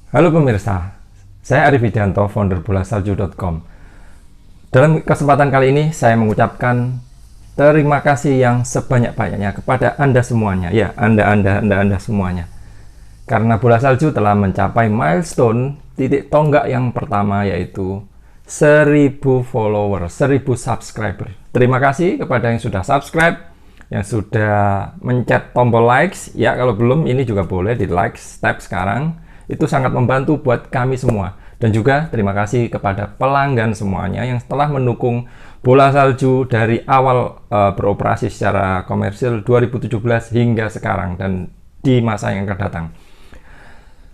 Halo pemirsa, saya Arif Widianto, founder bolasalju.com. Dalam kesempatan kali ini saya mengucapkan terima kasih yang sebanyak-banyaknya kepada Anda semuanya. Ya, Anda semuanya. Karena Bola Salju telah mencapai milestone titik tonggak yang pertama, yaitu 1000 follower, 1000 subscriber. Terima kasih kepada yang sudah subscribe, yang sudah mencet tombol likes. Ya, kalau belum ini juga boleh di like, step sekarang. Itu sangat membantu buat kami semua. Dan juga terima kasih kepada pelanggan semuanya yang telah mendukung Bola Salju dari awal beroperasi secara komersil 2017 hingga sekarang dan di masa yang akan datang.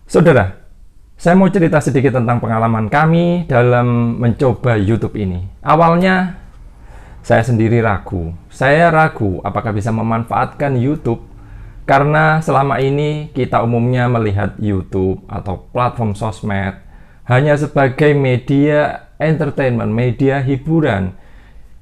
Saudara, saya mau cerita sedikit tentang pengalaman kami dalam mencoba YouTube ini. Awalnya saya sendiri ragu. Saya ragu apakah bisa memanfaatkan YouTube, karena selama ini kita umumnya melihat YouTube atau platform sosmed hanya sebagai media entertainment, media hiburan.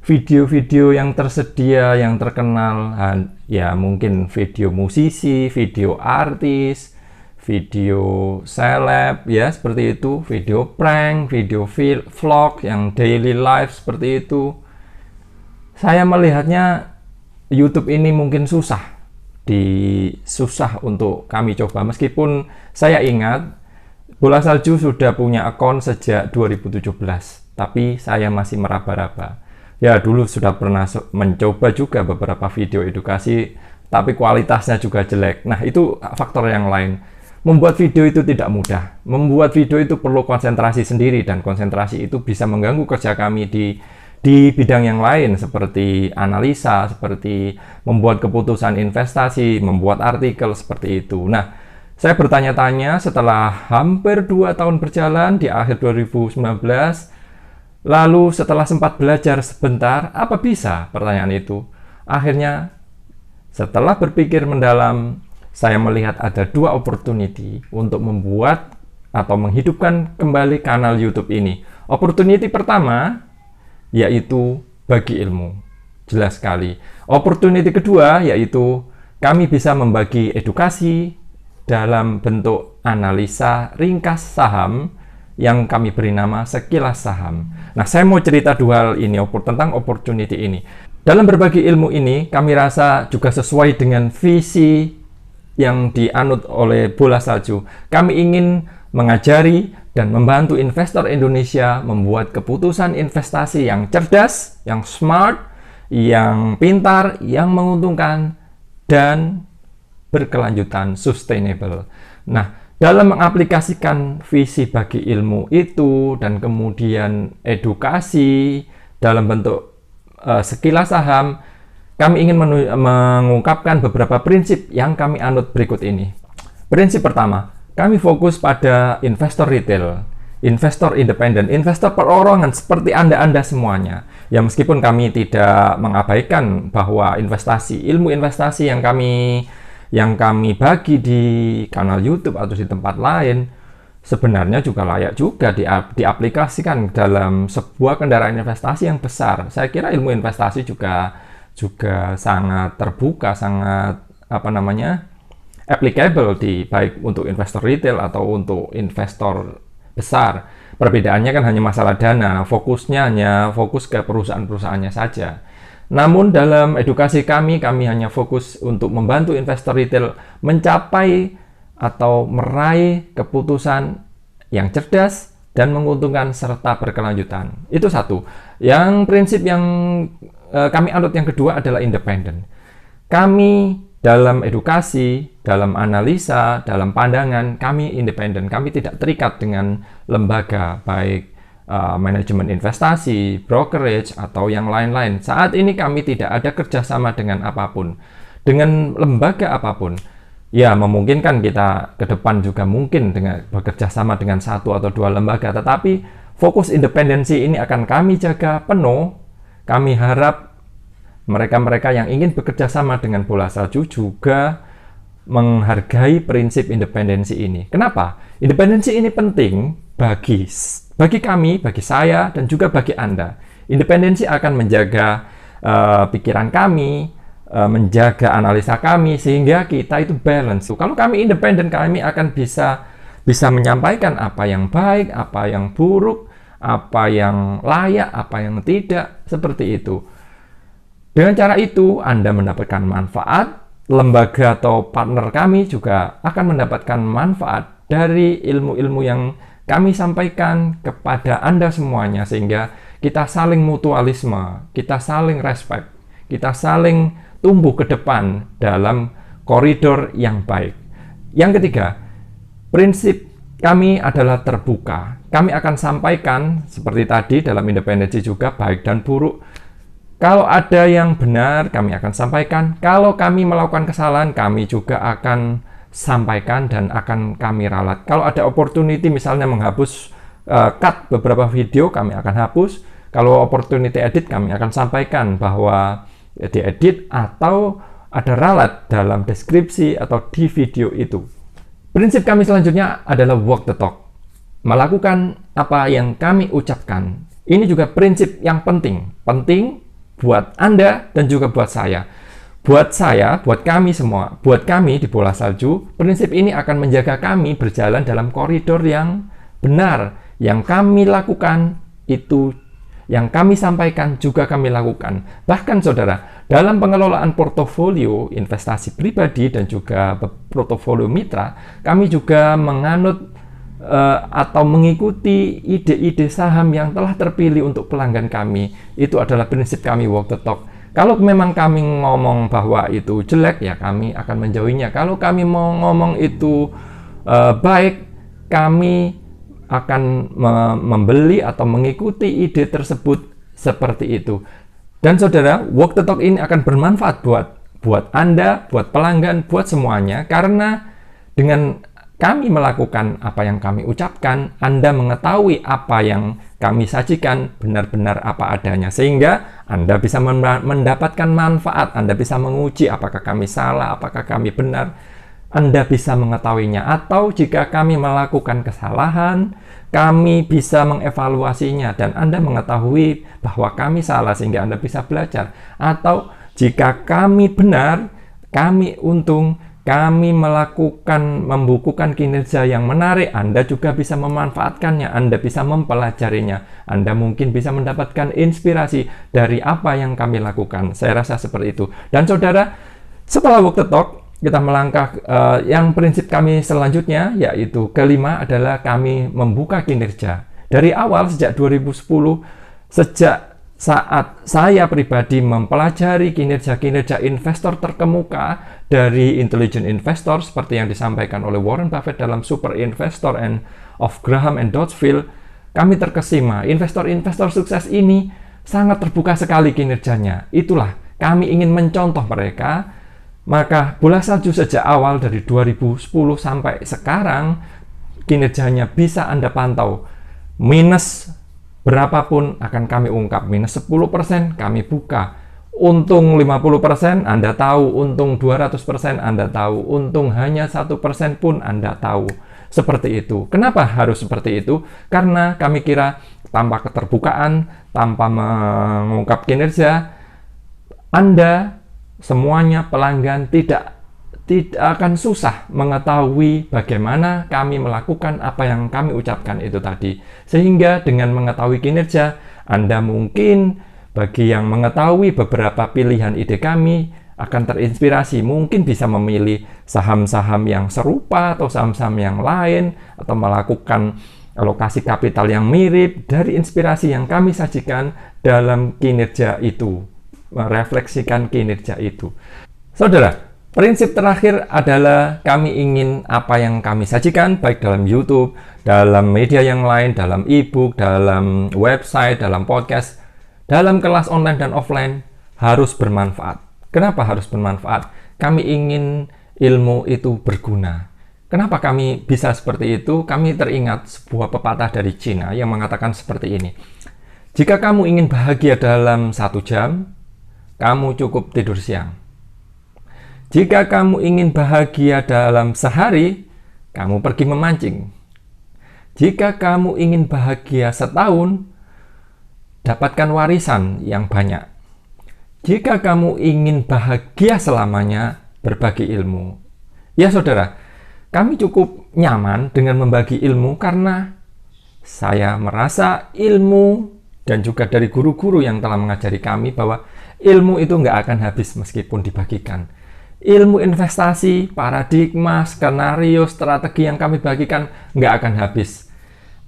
Video-video yang tersedia, yang terkenal, ya mungkin video musisi, video artis, video seleb, ya seperti itu, video prank, video vlog yang daily life seperti itu. Saya melihatnya YouTube ini mungkin susah untuk kami coba, meskipun saya ingat Bola Salju sudah punya akun sejak 2017, tapi saya masih meraba-raba. Ya, dulu sudah pernah mencoba juga beberapa video edukasi, tapi kualitasnya juga jelek. Nah, itu faktor yang lain. Membuat video itu tidak mudah. Membuat video itu perlu konsentrasi sendiri, dan konsentrasi itu bisa mengganggu kerja kami di bidang yang lain, seperti analisa, seperti membuat keputusan investasi, membuat artikel seperti itu. Nah, saya bertanya-tanya setelah hampir 2 tahun berjalan di akhir 2019, lalu setelah sempat belajar sebentar, apa bisa pertanyaan itu? Akhirnya, setelah berpikir mendalam, saya melihat ada 2 opportunity untuk membuat atau menghidupkan kembali kanal YouTube ini. Opportunity pertama yaitu bagi ilmu, jelas sekali. Opportunity kedua yaitu kami bisa membagi edukasi dalam bentuk analisa ringkas saham yang kami beri nama Sekilas Saham. Nah, saya mau cerita 2 hal ini tentang opportunity ini. Dalam berbagi ilmu ini, kami rasa juga sesuai dengan visi yang dianut oleh Bola Salju. Kami ingin mengajari dan membantu investor Indonesia membuat keputusan investasi yang cerdas, yang smart, yang pintar, yang menguntungkan, dan berkelanjutan, sustainable. Nah, dalam mengaplikasikan visi bagi ilmu itu dan kemudian edukasi dalam bentuk sekilas saham, kami ingin mengungkapkan beberapa prinsip yang kami anut berikut ini. Prinsip pertama, kami fokus pada investor retail, investor independen, investor perorangan seperti Anda semuanya. Ya, meskipun kami tidak mengabaikan bahwa ilmu investasi yang kami bagi di kanal YouTube atau di tempat lain sebenarnya juga layak juga diaplikasikan dalam sebuah kendaraan investasi yang besar. Saya kira ilmu investasi juga sangat terbuka, sangat applicable baik untuk investor retail atau untuk investor besar. Perbedaannya kan hanya masalah dana, fokusnya hanya fokus ke perusahaan-perusahaannya saja. Namun dalam edukasi kami hanya fokus untuk membantu investor retail mencapai atau meraih keputusan yang cerdas dan menguntungkan serta berkelanjutan. Itu satu. Yang prinsip yang kami anut yang kedua adalah independen. Kami dalam edukasi, dalam analisa, dalam pandangan, kami independen. Kami tidak terikat dengan lembaga, baik manajemen investasi, brokerage, atau yang lain-lain. Saat ini kami tidak ada kerjasama dengan apapun, dengan lembaga apapun. Ya, memungkinkan kita ke depan juga mungkin dengan bekerja sama dengan 1 atau 2 lembaga, tetapi fokus independensi ini akan kami jaga penuh. Kami harap mereka-mereka yang ingin bekerja sama dengan Bola Salju juga menghargai prinsip independensi ini. Kenapa? Independensi ini penting bagi kami, bagi saya, dan juga bagi Anda. Independensi akan menjaga pikiran kami, menjaga analisa kami, sehingga kita itu balance. Kalau kami independen, kami akan bisa bisa menyampaikan apa yang baik, apa yang buruk, apa yang layak, apa yang tidak, seperti itu. Dengan cara itu, Anda mendapatkan manfaat, lembaga atau partner kami juga akan mendapatkan manfaat dari ilmu-ilmu yang kami sampaikan kepada Anda semuanya, sehingga kita saling mutualisme, kita saling respect, kita saling tumbuh ke depan dalam koridor yang baik. Yang ketiga, prinsip kami adalah terbuka. Kami akan sampaikan seperti tadi dalam independensi juga, baik dan buruk. Kalau ada yang benar, kami akan sampaikan. Kalau kami melakukan kesalahan, kami juga akan sampaikan dan akan kami ralat. Kalau ada opportunity misalnya menghapus cut beberapa video, kami akan hapus. Kalau opportunity edit, kami akan sampaikan bahwa diedit atau ada ralat dalam deskripsi atau di video itu. Prinsip kami selanjutnya adalah walk the talk. Melakukan apa yang kami ucapkan. Ini juga prinsip yang penting. Penting buat Anda dan juga buat saya. Buat saya, buat kami semua, buat kami di Bola Salju, prinsip ini akan menjaga kami berjalan dalam koridor yang benar. Yang kami lakukan itu, yang kami sampaikan juga kami lakukan. Bahkan saudara, dalam pengelolaan portofolio investasi pribadi dan juga portofolio mitra, kami juga menganut atau mengikuti ide-ide saham yang telah terpilih untuk pelanggan kami. Itu adalah prinsip kami walk the talk. Kalau memang kami ngomong bahwa itu jelek, ya kami akan menjauhinya. Kalau kami mau ngomong itu baik, kami akan membeli atau mengikuti ide tersebut seperti itu. Dan saudara, walk the talk ini akan bermanfaat buat Anda, buat pelanggan, buat semuanya, karena dengan kami melakukan apa yang kami ucapkan, Anda mengetahui apa yang kami sajikan benar-benar apa adanya, sehingga Anda bisa mendapatkan manfaat. Anda bisa menguji apakah kami salah, apakah kami benar. Anda bisa mengetahuinya, atau jika kami melakukan kesalahan, kami bisa mengevaluasinya dan Anda mengetahui bahwa kami salah sehingga Anda bisa belajar. Atau jika kami benar, kami untung, kami membukukan kinerja yang menarik, Anda juga bisa memanfaatkannya, Anda bisa mempelajarinya, Anda mungkin bisa mendapatkan inspirasi dari apa yang kami lakukan. Saya rasa seperti itu. Dan saudara, setelah walk the talk, kita melangkah yang prinsip kami selanjutnya, yaitu kelima adalah kami membuka kinerja. Dari awal sejak 2010, sejak saat saya pribadi mempelajari kinerja-kinerja investor terkemuka dari intelligent investor seperti yang disampaikan oleh Warren Buffett dalam Super Investor of Graham and Dodsfield, kami terkesima investor-investor sukses ini sangat terbuka sekali kinerjanya. Itulah kami ingin mencontoh mereka. Maka Bola Salju sejak awal dari 2010 sampai sekarang kinerjanya bisa Anda pantau. Minus berapapun akan kami ungkap. Minus 10% kami buka. Untung 50% Anda tahu. Untung 200% Anda tahu. Untung hanya 1% pun Anda tahu. Seperti itu. Kenapa harus seperti itu? Karena kami kira tanpa keterbukaan, tanpa mengungkap kinerja, Anda semuanya pelanggan tidak akan susah mengetahui bagaimana kami melakukan apa yang kami ucapkan itu tadi. Sehingga dengan mengetahui kinerja, Anda mungkin bagi yang mengetahui beberapa pilihan ide kami akan terinspirasi, mungkin bisa memilih saham-saham yang serupa atau saham-saham yang lain, atau melakukan alokasi kapital yang mirip dari inspirasi yang kami sajikan dalam kinerja itu, merefleksikan kinerja itu. Saudara, prinsip terakhir adalah kami ingin apa yang kami sajikan, baik dalam YouTube, dalam media yang lain, dalam e-book, dalam website, dalam podcast, dalam kelas online dan offline, harus bermanfaat. Kenapa harus bermanfaat? Kami ingin ilmu itu berguna. Kenapa kami bisa seperti itu? Kami teringat sebuah pepatah dari Cina yang mengatakan seperti ini. Jika kamu ingin bahagia dalam 1 jam, kamu cukup tidur siang. Jika kamu ingin bahagia dalam sehari, kamu pergi memancing. Jika kamu ingin bahagia setahun, dapatkan warisan yang banyak. Jika kamu ingin bahagia selamanya, berbagi ilmu. Ya saudara, kami cukup nyaman dengan membagi ilmu karena saya merasa ilmu dan juga dari guru-guru yang telah mengajari kami bahwa ilmu itu nggak akan habis meskipun dibagikan. Ilmu investasi, paradigma, skenario, strategi yang kami bagikan nggak akan habis.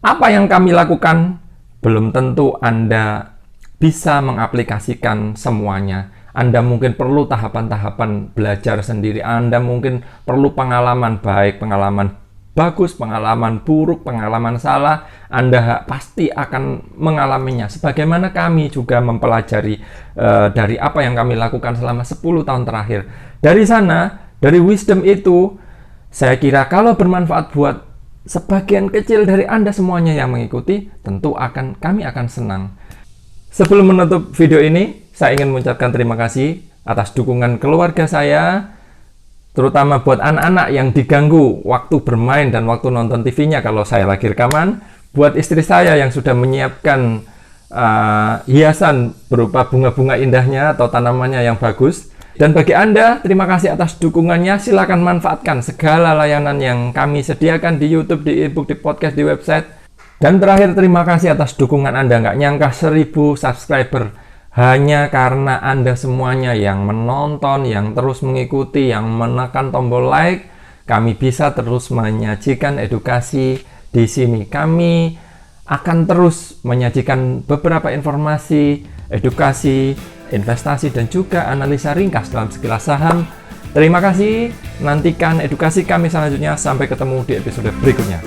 Apa yang kami lakukan belum tentu Anda bisa mengaplikasikan semuanya. Anda mungkin perlu tahapan-tahapan belajar sendiri. Anda mungkin perlu pengalaman baik, pengalaman bagus, pengalaman buruk, pengalaman salah. Anda pasti akan mengalaminya. Sebagaimana kami juga mempelajari dari apa yang kami lakukan selama 10 tahun terakhir. Dari sana, dari wisdom itu, saya kira kalau bermanfaat buat sebagian kecil dari Anda semuanya yang mengikuti, tentu kami akan senang. Sebelum menutup video ini, saya ingin mengucapkan terima kasih atas dukungan keluarga saya, terutama buat anak-anak yang diganggu waktu bermain dan waktu nonton TV-nya kalau saya lagi rekaman, buat istri saya yang sudah menyiapkan hiasan berupa bunga-bunga indahnya atau tanamannya yang bagus. Dan bagi Anda, terima kasih atas dukungannya. Silakan manfaatkan segala layanan yang kami sediakan di YouTube, di ebook, di podcast, di website. Dan terakhir, terima kasih atas dukungan Anda. Nggak nyangka 1000 subscriber. Hanya karena Anda semuanya yang menonton, yang terus mengikuti, yang menekan tombol like, kami bisa terus menyajikan edukasi di sini. Kami akan terus menyajikan beberapa informasi, edukasi, investasi, dan juga analisa ringkas dalam sekilas saham. Terima kasih, nantikan edukasi kami selanjutnya. Sampai ketemu di episode berikutnya.